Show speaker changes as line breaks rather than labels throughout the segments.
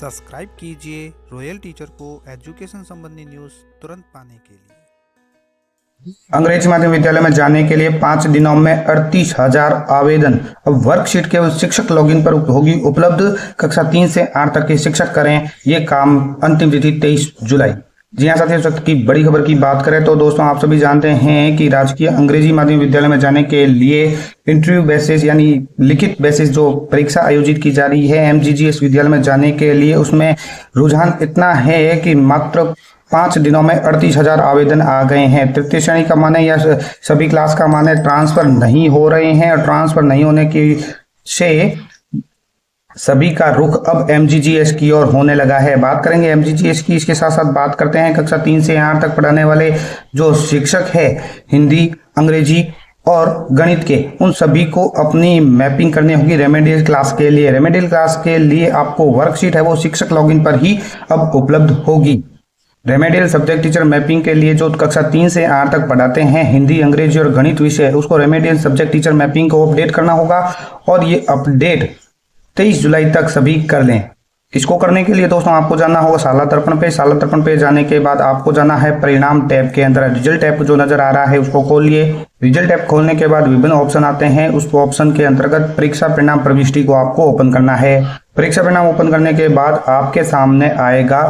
Subscribe कीजिए royal teacher को education संबंधी न्यूज़ तुरंत पाने के लिए।
अंग्रेजी माध्यम विद्यालय में जाने के लिए 5 दिनों में 38,000 आवेदन। अब वर्कशीट केवल शिक्षक लॉगिन पर होगी उपलब्ध। कक्षा 3 से 8 तक के शिक्षक करें ये काम। अंतिम तिथि 23 जुलाई। जी हाँ साथियों, इस वक्त की बड़ी खबर की बात करें तो दोस्तों आप सभी जानते हैं कि राजकीय अंग्रेजी माध्यम विद्यालय में जाने के लिए इंटरव्यू बेसिस यानी लिखित बेसिस जो परीक्षा आयोजित की जा रही है एमजीजीएस विद्यालय में जाने के लिए, उसमें रुझान इतना है कि मात्र 5 दिनों में 38,000 आवेदन आ गए हैं। तृतीय श्रेणी का माने या सभी क्लास का माने ट्रांसफर नहीं हो रहे हैं और ट्रांसफर नहीं होने की से सभी का रुख अब एमजीजीएस की ओर होने लगा है। बात करेंगे एमजीजीएस की, इसके साथ साथ बात करते हैं कक्षा 3 से 8 तक पढ़ाने वाले जो शिक्षक है हिंदी, अंग्रेजी और गणित के, उन सभी को अपनी मैपिंग करनी होगी रेमेडियल क्लास के लिए। रेमेडियल क्लास के लिए आपको वर्कशीट है वो शिक्षक लॉगिन पर ही अब उपलब्ध होगी। रेमेडियल सब्जेक्ट टीचर मैपिंग के लिए जो कक्षा 3 से 8 तक पढ़ाते हैं हिंदी, अंग्रेजी और गणित विषय, उसको रेमेडियल सब्जेक्ट टीचर मैपिंग को अपडेट करना होगा और ये अपडेट 23 जुलाई तक सभी कर लें। इसको करने के लिए दोस्तों आपको जाना होगा शाला दर्पण पे। शाला दर्पण पे जाने के बाद आपको जाना है परिणाम टैब के अंदर। रिजल्ट टैब जो नजर आ रहा है उसको खोलिए। रिजल्ट टैब खोलने के बाद विभिन्न ऑप्शन आते हैं। उस ऑप्शन के अंतर्गत परीक्षा परिणाम प्रविष्टि को आपको ओपन करना है। परीक्षा परिणाम ओपन करने के बाद आपके सामने आएगा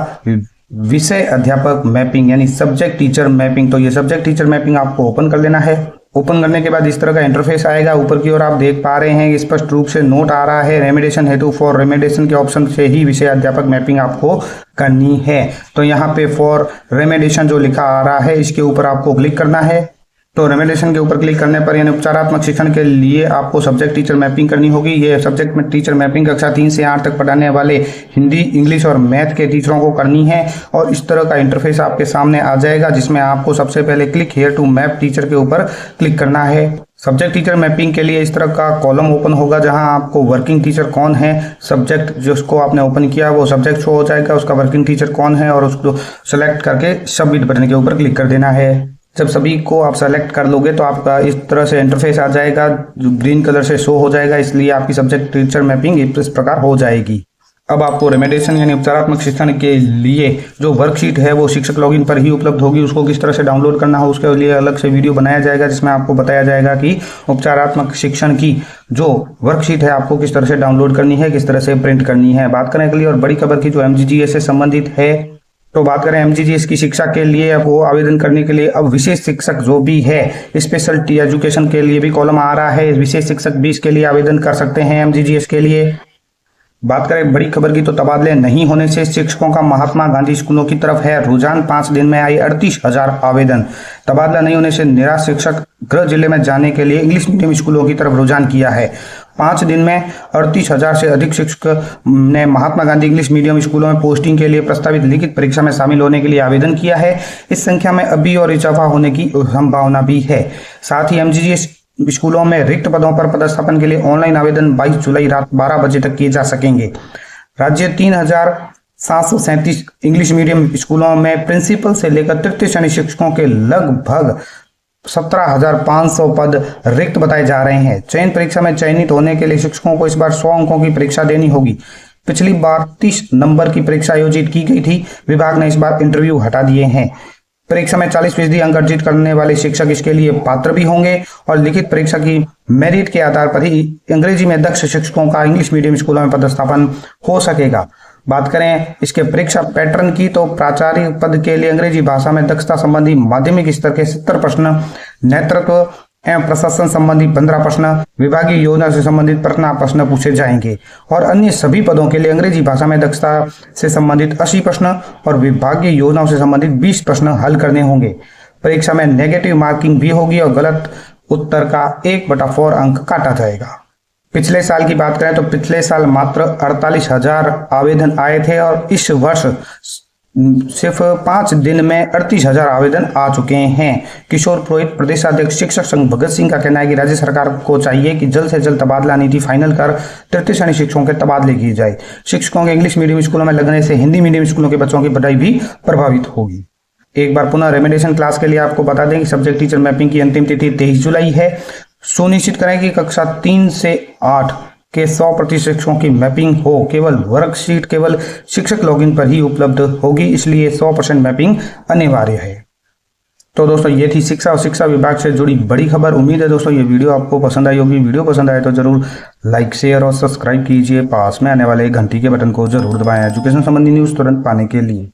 विषय अध्यापक मैपिंग यानी सब्जेक्ट टीचर मैपिंग। तो ये सब्जेक्ट टीचर मैपिंग आपको ओपन कर लेना है। ओपन करने के बाद इस तरह का इंटरफेस आएगा। ऊपर की ओर आप देख पा रहे हैं स्पष्ट रूप से नोट आ रहा है रेमेडिएशन हेतु फॉर रेमेडिएशन के ऑप्शन से ही विषय अध्यापक मैपिंग आपको करनी है। तो यहाँ पे फॉर रेमेडिएशन जो लिखा आ रहा है इसके ऊपर आपको क्लिक करना है। तो रेमेडिएशन के ऊपर क्लिक करने पर यानी उपचारात्मक शिक्षण के लिए आपको सब्जेक्ट टीचर मैपिंग करनी होगी। ये सब्जेक्ट में टीचर मैपिंग कक्षा 3 से 8 तक पढ़ाने वाले हिंदी, इंग्लिश और मैथ के टीचरों को करनी है। और इस तरह का इंटरफेस आपके सामने आ जाएगा जिसमें आपको सबसे पहले click here to map teacher के ऊपर क्लिक करना है। सब्जेक्ट टीचर मैपिंग के लिए इस तरह का कॉलम ओपन होगा जहां आपको वर्किंग टीचर कौन है, सब्जेक्ट जिसको आपने ओपन किया वो सब्जेक्ट शो हो जाएगा, उसका वर्किंग टीचर कौन है और उसको सेलेक्ट करके सबमिट बटन के ऊपर क्लिक कर देना है। जब सभी को आप सेलेक्ट कर लोगे तो आपका इस तरह से इंटरफेस आ जाएगा जो ग्रीन कलर से शो हो जाएगा, इसलिए आपकी सब्जेक्ट टीचर मैपिंग इस प्रकार हो जाएगी। अब आपको रेमेडिएशन यानी उपचारात्मक शिक्षण के लिए जो वर्कशीट है वो शिक्षक लॉगिन पर ही उपलब्ध होगी। उसको किस तरह से डाउनलोड करना हो उसके लिए अलग से वीडियो बनाया जाएगा जिसमें आपको बताया जाएगा कि उपचारात्मक शिक्षण की जो वर्कशीट है आपको किस तरह से डाउनलोड करनी है, किस तरह से प्रिंट करनी है। बात करने के लिए और बड़ी खबर की जो एमजीजीएस से संबंधित है, तो बात करें एमजीजीएस की शिक्षा के लिए अब वो आवेदन करने के लिए अब विशेष शिक्षक जो भी है स्पेशल एजुकेशन के लिए भी कॉलम आ रहा है। विशेष शिक्षक भी इसके लिए आवेदन कर सकते हैं एमजीजीएस के लिए। बात करें बड़ी खबर की तो तबादले नहीं होने से शिक्षकों का महात्मा गांधी स्कूलों की तरफ है रुझान। 5 दिन में आई 38,000 आवेदन। तबादला नहीं होने से निराश शिक्षक गृह जिले में जाने के लिए इंग्लिश मीडियम स्कूलों की तरफ रुझान किया है। 5 दिन में 38,000 से अधिक शिक्षक ने महात्मा गांधी इंग्लिश मीडियम स्कूलों में पोस्टिंग के लिए प्रस्तावित लिखित परीक्षा में शामिल होने के लिए आवेदन किया है। इस संख्या में अभी और इजाफा होने की संभावना भी है। साथ ही एमजीजीएस स्कूलों में रिक्त पदों पर पदस्थापन के लिए ऑनलाइन आवेदन 22 जुलाई रात 12 बजे तक किए जा सकेंगे। राज्य 3,737 इंग्लिश मीडियम स्कूलों में प्रिंसिपल से लेकर तृतीय श्रेणी शिक्षकों के लगभग 17,500 पद रिक्त बताए जा रहे हैं। चयन परीक्षा में चयनित होने के लिए शिक्षकों को इस बार 100 अंकों की परीक्षा देनी होगी। पिछली बार 30 नंबर की परीक्षा आयोजित की गई थी। विभाग ने इस बार इंटरव्यू हटा दिए हैं। परीक्षा में 40% अंक अर्जित करने वाले शिक्षक इसके लिए पात्र भी होंगे और लिखित परीक्षा की मेरिट के आधार पर ही अंग्रेजी में दक्ष शिक्षकों का इंग्लिश मीडियम स्कूलों में पदस्थापन हो सकेगा। बात करें इसके परीक्षा पैटर्न की तो प्राचार्य पद के लिए अंग्रेजी भाषा में दक्षता संबंधी माध्यमिक स्तर के 70 प्रश्न, नेतृत्व एवं प्रशासन संबंधी 15 प्रश्न, विभागीय योजना से संबंधित प्रश्न पूछे जाएंगे और अन्य सभी पदों के लिए अंग्रेजी भाषा में दक्षता से संबंधित 80 प्रश्न और विभागीय योजनाओं से संबंधित 20 प्रश्न हल करने होंगे। परीक्षा में नेगेटिव मार्किंग भी होगी और गलत उत्तर का 1/4 अंक काटा जाएगा। पिछले साल की बात करें तो पिछले साल मात्र 48,000 आवेदन आए थे और इस वर्ष सिर्फ 5 दिन में 38,000 आवेदन आ चुके हैं। किशोर पुरोहित प्रदेशाध्यक्ष शिक्षक संघ भगत सिंह का कहना है कि राज्य सरकार को चाहिए कि जल्द से जल्द तबादला नीति फाइनल कर तृतीय श्रेणी शिक्षकों के तबादले किए जाए। शिक्षकों के इंग्लिश मीडियम स्कूलों में लगने से हिंदी मीडियम स्कूलों के बच्चों की पढ़ाई भी प्रभावित होगी। एक बार पुनः रेमेडिएशन क्लास के लिए आपको बता दें कि सब्जेक्ट टीचर मैपिंग की अंतिम तिथि 23 जुलाई है। सुनिश्चित करें कि कक्षा 3 से 8 के 100% शिक्षकों की मैपिंग हो। केवल वर्कशीट केवल शिक्षक लॉगिन पर ही उपलब्ध होगी, इसलिए 100% मैपिंग अनिवार्य है। तो दोस्तों ये थी शिक्षा और शिक्षा विभाग से जुड़ी बड़ी खबर। उम्मीद है दोस्तों ये वीडियो आपको पसंद आई होगी। वीडियो पसंद आए तो जरूर लाइक शेयर और सब्सक्राइब कीजिए। पास में आने वाले घंटी के बटन को जरूर दबाएं एजुकेशन संबंधी न्यूज़ तुरंत पाने के लिए।